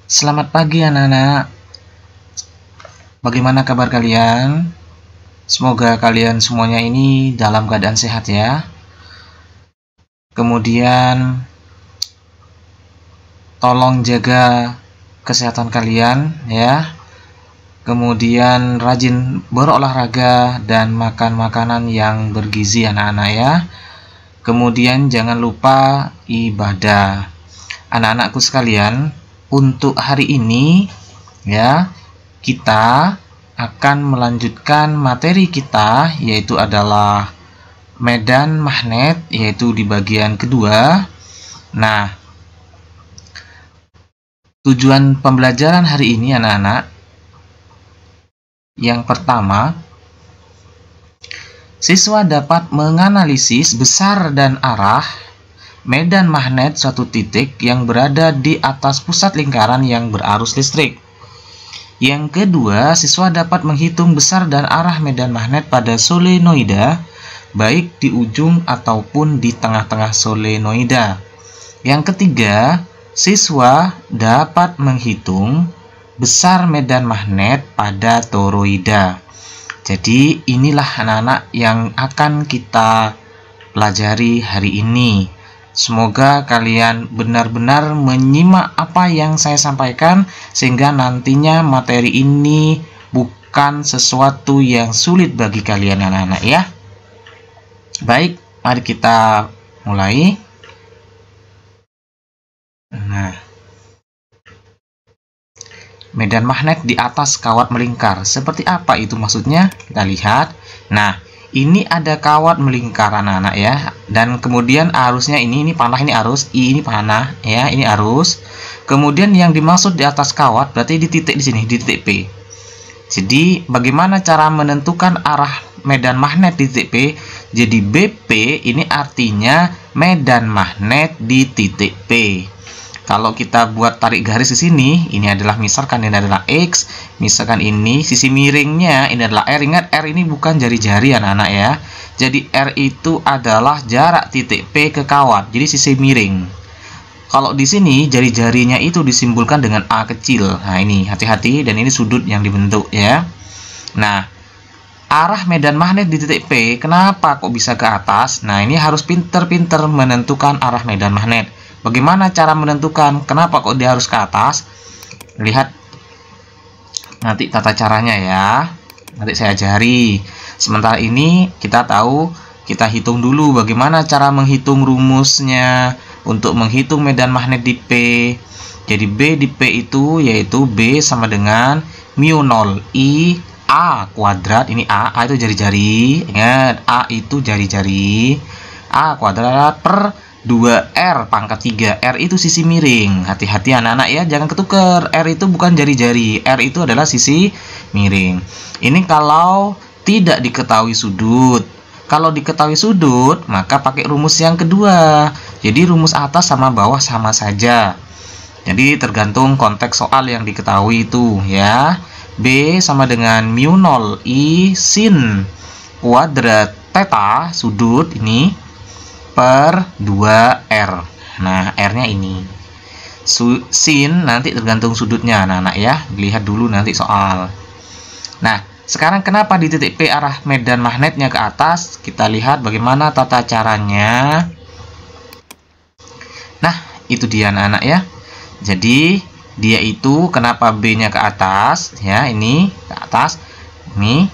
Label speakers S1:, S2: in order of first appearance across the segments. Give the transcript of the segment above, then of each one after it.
S1: Selamat pagi anak-anak. Bagaimana kabar kalian? Semoga kalian semuanya ini dalam keadaan sehat ya. Kemudian tolong jaga kesehatan kalian ya. Kemudian rajin berolahraga dan makan makanan yang bergizi anak-anak ya. Kemudian jangan lupa ibadah. Anak-anakku sekalian, untuk hari ini ya, kita akan melanjutkan materi kita, yaitu adalah medan magnet, yaitu di bagian kedua. Nah, tujuan pembelajaran hari ini anak-anak, yang pertama, siswa dapat menganalisis besar dan arah medan magnet suatu titik yang berada di atas pusat lingkaran yang berarus listrik. Yang kedua, siswa dapat menghitung besar dan arah medan magnet pada solenoida, baik di ujung ataupun di tengah-tengah solenoida. Yang ketiga, siswa dapat menghitung besar medan magnet pada toroida. Jadi, inilah anak-anak yang akan kita pelajari hari ini. Semoga kalian benar-benar menyimak apa yang saya sampaikan, sehingga nantinya materi ini bukan sesuatu yang sulit bagi kalian anak-anak ya. Baik, mari kita mulai. Nah, medan magnet di atas kawat melingkar. Seperti apa itu maksudnya? Kita lihat. Nah, ini ada kawat melingkar anak-anak ya, dan kemudian arusnya ini panah, ini arus, ini panah ya, ini arus. Kemudian yang dimaksud di atas kawat berarti di titik di sini, di titik P. Jadi bagaimana cara menentukan arah medan magnet di titik P? Jadi BP ini artinya medan magnet di titik P. Kalau kita buat tarik garis di sini, ini adalah misalkan ini adalah X, misalkan ini sisi miringnya ini adalah R. Ingat, R ini bukan jari-jari anak-anak ya. Jadi R itu adalah jarak titik P ke kawat. Jadi sisi miring. Kalau di sini jari-jarinya itu disimbolkan dengan A kecil. Nah, ini hati-hati, dan ini sudut yang dibentuk ya. Nah, arah medan magnet di titik P, kenapa kok bisa ke atas? Nah, ini harus pinter-pinter menentukan arah medan magnet. Bagaimana cara menentukan kenapa kok dia harus ke atas? Lihat nanti tata caranya ya. Nanti saya ajari. Sementara ini kita tahu, kita hitung dulu bagaimana cara menghitung rumusnya untuk menghitung medan magnet di P. Jadi B di P itu yaitu B sama dengan mu 0 I A kuadrat. Ini A itu jari-jari. Ingat, A itu jari-jari. A kuadrat per 2R pangkat 3. R itu sisi miring. Hati-hati anak-anak ya, jangan ketuker. R itu bukan jari-jari. R itu adalah sisi miring. Ini kalau tidak diketahui sudut. Kalau diketahui sudut, maka pakai rumus yang kedua. Jadi rumus atas sama bawah sama saja. Jadi tergantung konteks soal yang diketahui itu ya. B sama dengan mu 0 I sin kuadrat theta sudut ini per 2R. Nah, R-nya ini. Sin nanti tergantung sudutnya anak-anak ya. Lihat dulu nanti soal. Nah, sekarang kenapa di titik P arah medan magnetnya ke atas? Kita lihat bagaimana tata caranya. Nah, itu dia anak-anak ya. Jadi, dia itu kenapa B-nya ke atas? Ya, ini ke atas. Ini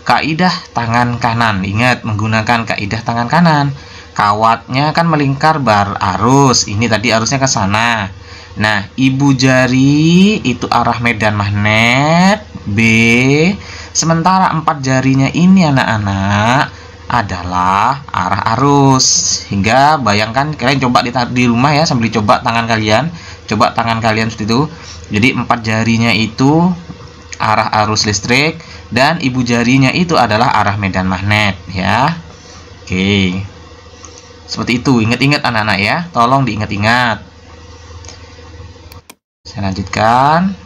S1: kaidah tangan kanan. Ingat, menggunakan kaidah tangan kanan. Kawatnya kan melingkar bar arus. Ini tadi arusnya ke sana. Nah, ibu jari itu arah medan magnet B. Sementara 4 jarinya ini anak-anak adalah arah arus. Hingga bayangkan, kalian coba di rumah ya, sambil coba tangan kalian. Coba tangan kalian seperti itu. Jadi 4 jarinya itu arah arus listrik, dan ibu jarinya itu adalah arah medan magnet ya. Oke. Seperti itu, ingat-ingat anak-anak ya, tolong diingat-ingat. Saya lanjutkan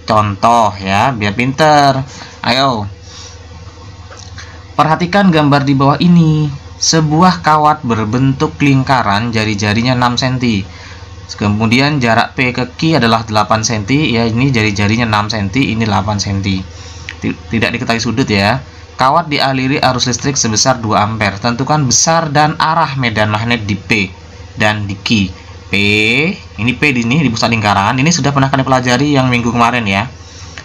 S1: contoh ya, biar pinter. Ayo, perhatikan gambar di bawah ini. Sebuah kawat berbentuk lingkaran, jari-jarinya 6 cm. Kemudian jarak P ke Q adalah 8 cm ya, ini jari-jarinya 6 cm, ini 8 cm. Tidak diketahui sudut ya. Kawat dialiri arus listrik sebesar 2 ampere. Tentukan besar dan arah medan magnet di P dan di Q. P, ini P di pusat lingkaran. Ini sudah pernah kalian pelajari yang minggu kemarin ya.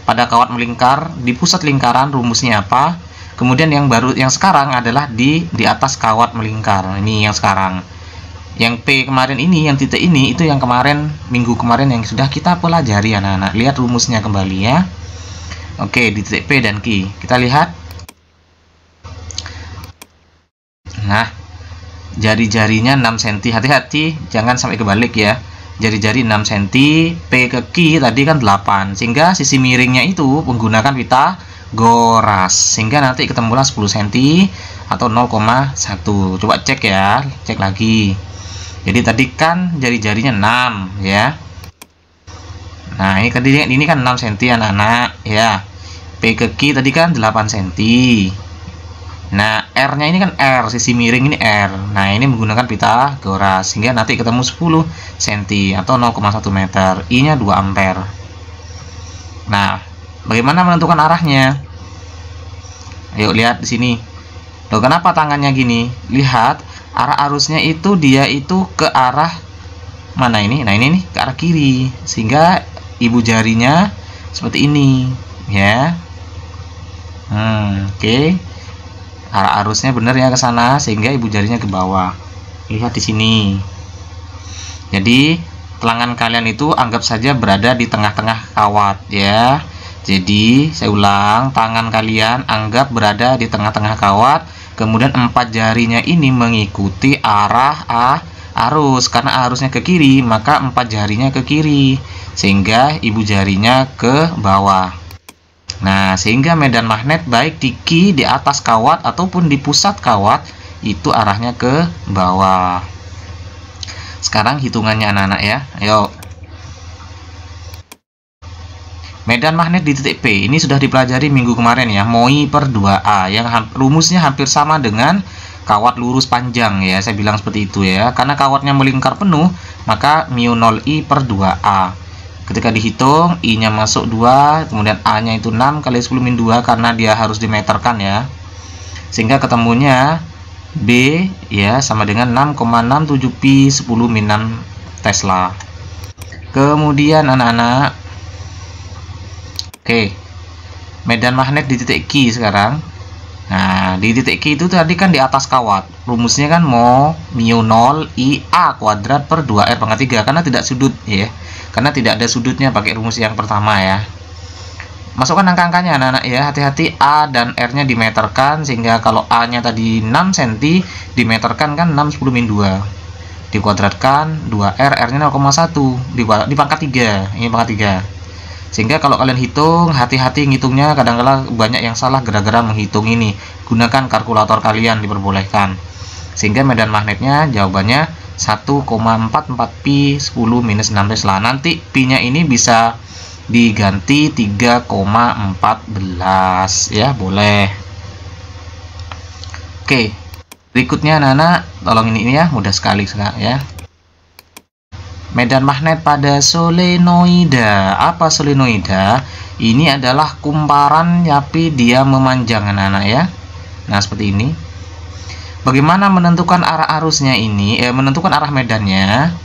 S1: Pada kawat melingkar di pusat lingkaran rumusnya apa? Kemudian yang sekarang adalah di atas kawat melingkar. Ini yang sekarang. Yang P kemarin ini, yang titik ini, itu yang kemarin, minggu kemarin yang sudah kita pelajari anak-anak. Lihat rumusnya kembali ya. Oke, di titik P dan Q. Kita lihat. Nah, jari-jarinya 6 cm. Hati-hati, jangan sampai kebalik ya. Jari-jari 6 cm, P ke Q tadi kan 8. Sehingga sisi miringnya itu menggunakan Pitagoras. Sehingga nanti ketemulah 10 cm atau 0,1. Coba cek ya, cek lagi. Jadi tadi kan jari-jarinya 6 ya. Nah, ini kan 6 cm anak-anak ya. P ke Q tadi kan 8 cm. Nah, R-nya ini kan R, sisi miring ini R. Nah, ini menggunakan Pitagoras sehingga nanti ketemu 10 cm atau 0,1 meter. I-nya 2 ampere. Nah, bagaimana menentukan arahnya? Ayo lihat di sini. Loh, kenapa tangannya gini? Lihat. Arah arusnya itu dia itu ke arah mana ini? Nah, ini nih ke arah kiri. Sehingga ibu jarinya seperti ini, ya. Oke. Arah arusnya benar ya ke sana sehingga ibu jarinya ke bawah. Lihat di sini. Jadi, tangan kalian itu anggap saja berada di tengah-tengah kawat, ya. Jadi, saya ulang, tangan kalian anggap berada di tengah-tengah kawat. Kemudian 4 jarinya ini mengikuti arah arus. Karena arusnya ke kiri, maka 4 jarinya ke kiri. Sehingga ibu jarinya ke bawah. Nah, sehingga medan magnet baik di Q, di atas kawat, ataupun di pusat kawat, itu arahnya ke bawah. Sekarang hitungannya anak-anak ya. Ayo. Medan magnet di titik P ini sudah dipelajari minggu kemarin ya, MOI per 2A yang rumusnya hampir sama dengan kawat lurus panjang ya. Saya bilang seperti itu ya. Karena kawatnya melingkar penuh, maka mu 0I per 2A. Ketika dihitung, I-nya masuk 2, kemudian A-nya itu 6 kali 10 min 2 karena dia harus dimeterkan ya. Sehingga ketemunya B ya sama dengan 6,67 pi 10 min 6 Tesla. Kemudian anak-anak, oke, medan magnet di titik Q sekarang. Nah, di titik Q itu tadi kan di atas kawat. Rumusnya kan mu 0 I A kuadrat per 2R pangkat 3 karena tidak sudut ya. Karena tidak ada sudutnya pakai rumus yang pertama ya. Masukkan angka-angkanya anak-anak ya. Hati-hati A dan R-nya dimeterkan sehingga kalau A-nya tadi 6 cm dimeterkan kan 6 10 min 2. Dikuadratkan 2R, R-nya 0,1 di pangkat 3. Ini pangkat 3. Sehingga kalau kalian hitung, hati-hati ngitungnya, kadang-kadang banyak yang salah gara-gara menghitung ini. Gunakan kalkulator kalian, diperbolehkan. Sehingga medan magnetnya jawabannya 1,44 pi 10 minus 6 Tesla. Nanti pi-nya ini bisa diganti 3,14 ya, boleh. Oke, berikutnya anak-anak, tolong ini ya, mudah sekali ya. Medan magnet pada solenoida. Apa solenoida? Ini adalah kumparan tapi dia memanjang anak-anak ya. Nah, seperti ini. Bagaimana menentukan arah arusnya ini? Menentukan arah medannya.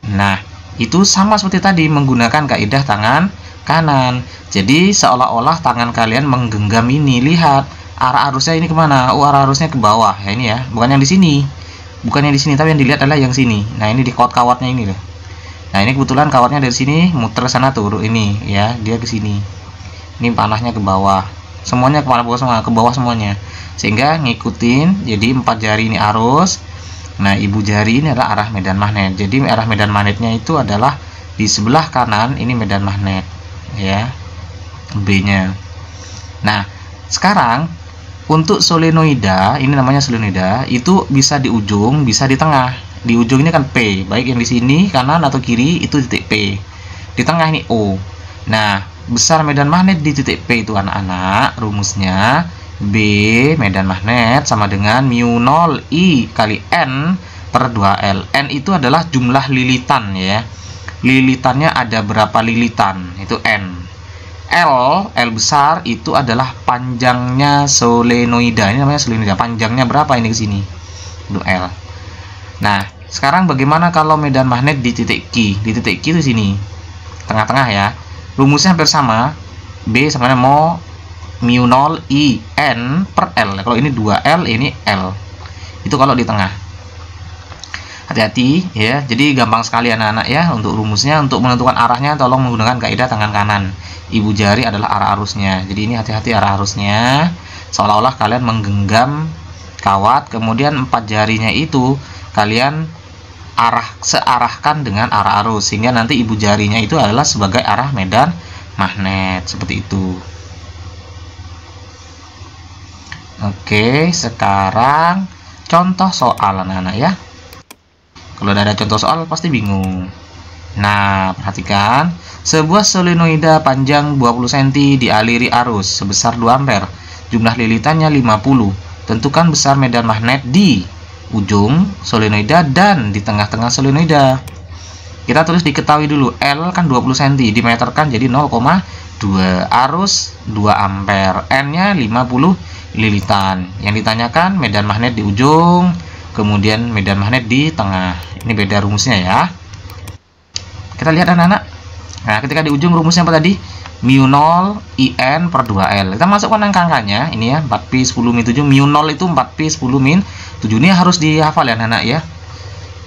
S1: Nah, itu sama seperti tadi menggunakan kaidah tangan kanan. Jadi seolah-olah tangan kalian menggenggam ini. Lihat arah arusnya ini kemana? Oh, arah arusnya ke bawah ya ini ya. Bukan yang di sini. Bukan yang di sini, tapi yang dilihat adalah yang sini. Nah, ini di kawat-kawatnya ini loh. Nah, ini kebetulan kawatnya dari sini muter sana turun ini ya, dia ke sini. Ini panahnya ke bawah. Semuanya ke bawah semua, ke bawah semuanya. Sehingga ngikutin, jadi 4 jari ini arus. Nah, ibu jari ini adalah arah medan magnet. Jadi arah medan magnetnya itu adalah di sebelah kanan, ini medan magnet ya. B-nya. Nah, sekarang untuk solenoida, ini namanya solenoida, itu bisa di ujung, bisa di tengah. Di ujung ini kan P, baik yang di sini kanan atau kiri itu titik P. Di tengah ini O. Nah, besar medan magnet di titik P itu anak-anak, rumusnya B medan magnet sama dengan mu 0 I kali N per 2L. N itu adalah jumlah lilitan ya. Lilitannya ada berapa lilitan? Itu N. L besar itu adalah panjangnya solenoida. Ini namanya solenoida. Panjangnya berapa ini ke sini? Itu L. Nah, sekarang bagaimana kalau medan magnet di titik Q? Di titik Q itu sini. Tengah-tengah ya. Rumusnya hampir sama. B sama dengan mu 0 I N per L. Kalau ini 2L, ini L. Itu kalau di tengah. Hati-hati ya. Jadi gampang sekali anak-anak ya untuk rumusnya. Untuk menentukan arahnya tolong menggunakan kaidah tangan kanan. Ibu jari adalah arah arusnya. Jadi ini hati-hati arah arusnya. Seolah-olah kalian menggenggam kawat, kemudian 4 jarinya itu kalian searahkan dengan arah arus, sehingga nanti ibu jarinya itu adalah sebagai arah medan magnet, seperti itu. Oke, sekarang contoh soal anak-anak ya. Kalau udah ada contoh soal pasti bingung. Nah, perhatikan, sebuah solenoida panjang 20 cm dialiri arus sebesar 2 ampere. Jumlah lilitannya 50. Tentukan besar medan magnet di ujung solenoida dan di tengah-tengah solenoida. Kita tulis diketahui dulu. L kan 20 cm, dimeterkan jadi 0,2. Arus 2 ampere. N-nya 50 lilitan. Yang ditanyakan medan magnet di ujung, kemudian medan magnet di tengah. Ini beda rumusnya ya. Kita lihat anak-anak. Nah, ketika di ujung rumusnya apa tadi? Mu 0 IN per 2L. Kita masukkan angka-angkanya. Ini ya, 4pi 10 min 7. Mu 0 itu 4pi 10 min 7. Ini harus dihafal ya anak-anak ya.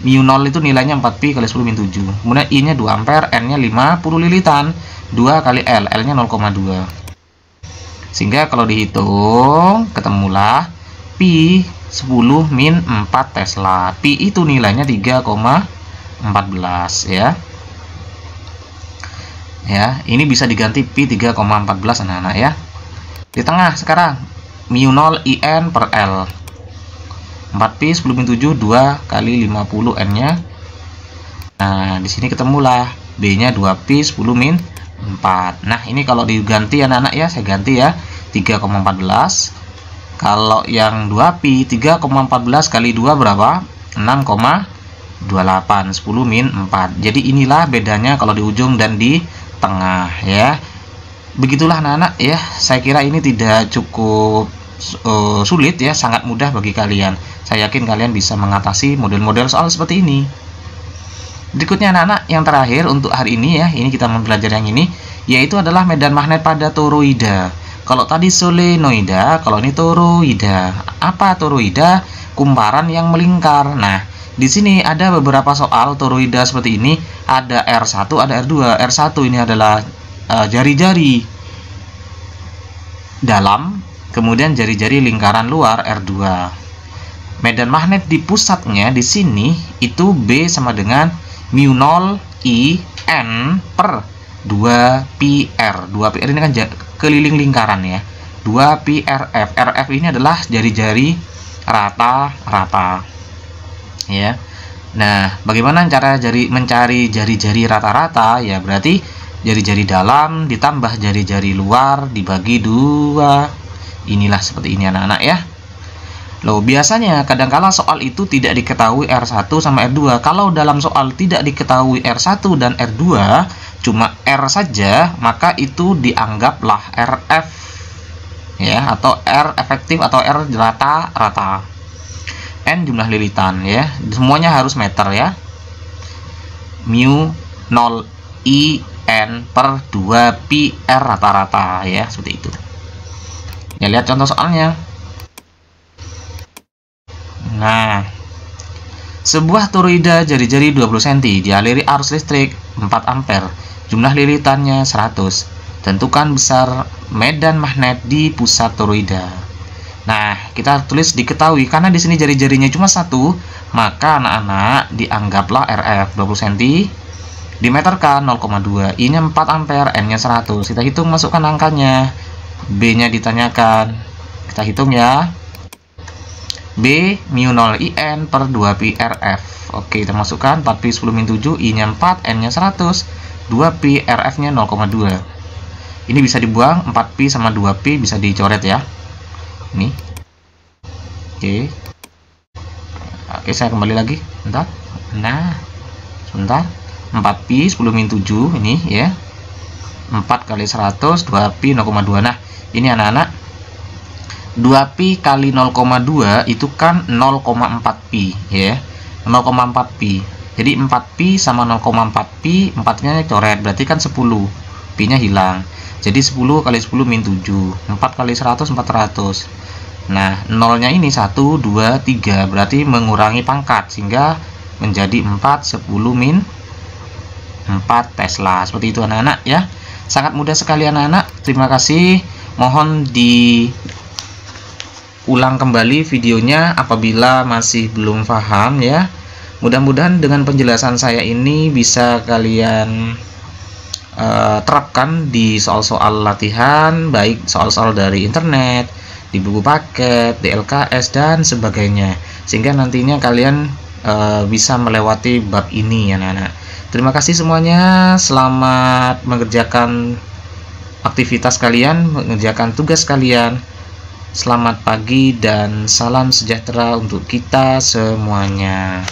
S1: Mu 0 itu nilainya 4pi kali 10 min 7. Kemudian I-nya 2 ampere, N-nya 50 lilitan. 2 kali L, L-nya 0,2. Sehingga kalau dihitung, ketemulah pi 10 min 4 Tesla. Pi itu nilainya 3,14 ya. Ya, ini bisa diganti pi 3,14 anak-anak ya. Di tengah sekarang mu 0 IN per L. 4pi 10 min 7, 2 kali 50 N-nya. Nah, di sini ketemulah B-nya 2pi 10 min 4. Nah, ini kalau diganti anak-anak ya, saya ganti ya 3,14. Kalau yang 2pi 3,14 kali 2 berapa? 6,28, 10 min 4. Jadi inilah bedanya kalau di ujung dan di tengah ya. Begitulah anak-anak ya. Saya kira ini tidak cukup sulit ya, sangat mudah bagi kalian. Saya yakin kalian bisa mengatasi model-model soal seperti ini. Berikutnya anak-anak, yang terakhir untuk hari ini ya, ini kita mempelajari yang ini, yaitu adalah medan magnet pada toroida. Kalau tadi solenoida, kalau ini toroida. Apa toroida? Kumparan yang melingkar. Nah, di sini ada beberapa soal toroida seperti ini. Ada R1, ada R2. R1 ini adalah jari-jari dalam, kemudian jari-jari lingkaran luar R2. Medan magnet di pusatnya di sini itu B sama dengan mu 0 I N per 2pi R. 2pi R ini kan keliling lingkaran ya. 2pi RF. RF ini adalah jari-jari rata-rata. Ya. Nah, bagaimana cara mencari jari-jari rata-rata? Ya, berarti jari-jari dalam ditambah jari-jari luar dibagi 2. Inilah seperti ini anak-anak ya. Loh, biasanya kadangkala soal itu tidak diketahui R1 sama R2. Kalau dalam soal tidak diketahui R1 dan R2, cuma R saja, maka itu dianggaplah RF ya, atau R efektif atau R rata-rata. N jumlah lilitan ya. Semuanya harus meter ya. Mu 0 I N per 2pi R rata-rata ya, seperti itu. Ya, lihat contoh soalnya. Nah, sebuah toroida jari-jari 20 cm dialiri arus listrik 4 ampere. Jumlah lilitannya 100. Tentukan besar medan magnet di pusat toroida. Nah, kita tulis diketahui karena di sini jari-jarinya cuma 1, maka anak-anak dianggaplah RF 20 cm dimeterkan 0,2. I-nya 4 ampere, N-nya 100. Kita hitung, masukkan angkanya. B-nya ditanyakan. Kita hitung ya. B mu 0 IN per 2pi RF. Oke, kita masukkan 4pi 10 min 7, I-nya 4, N-nya 100, 2pi RF-nya 0,2. Ini bisa dibuang, 4pi sama 2pi bisa dicoret ya. Ini. Oke. Oke, saya kembali lagi. Bentar. Nah, sebentar. 4pi 10 min 7 ini ya. 4 kali 100 2pi 0,2. Nah, ini anak-anak 2pi kali 0,2 itu kan 0,4pi ya. 0,4pi. Jadi 4pi sama 0,4pi, 4-nya coret, berarti kan 10. Pi-nya hilang. Jadi 10 kali 10 min 7. 4 kali 100 400. Nah, nolnya ini 1 2 3, berarti mengurangi pangkat sehingga menjadi 4 10 min 4 Tesla. Seperti itu anak-anak ya. Sangat mudah sekali anak-anak. Terima kasih. Mohon diulang kembali videonya apabila masih belum paham ya. Mudah-mudahan dengan penjelasan saya ini bisa kalian terapkan di soal-soal latihan, baik soal-soal dari internet, di buku paket, di LKS dan sebagainya, sehingga nantinya kalian bisa melewati bab ini ya anak-anak. Terima kasih semuanya. Selamat mengerjakan aktivitas kalian, mengerjakan tugas kalian. Selamat pagi dan salam sejahtera untuk kita semuanya.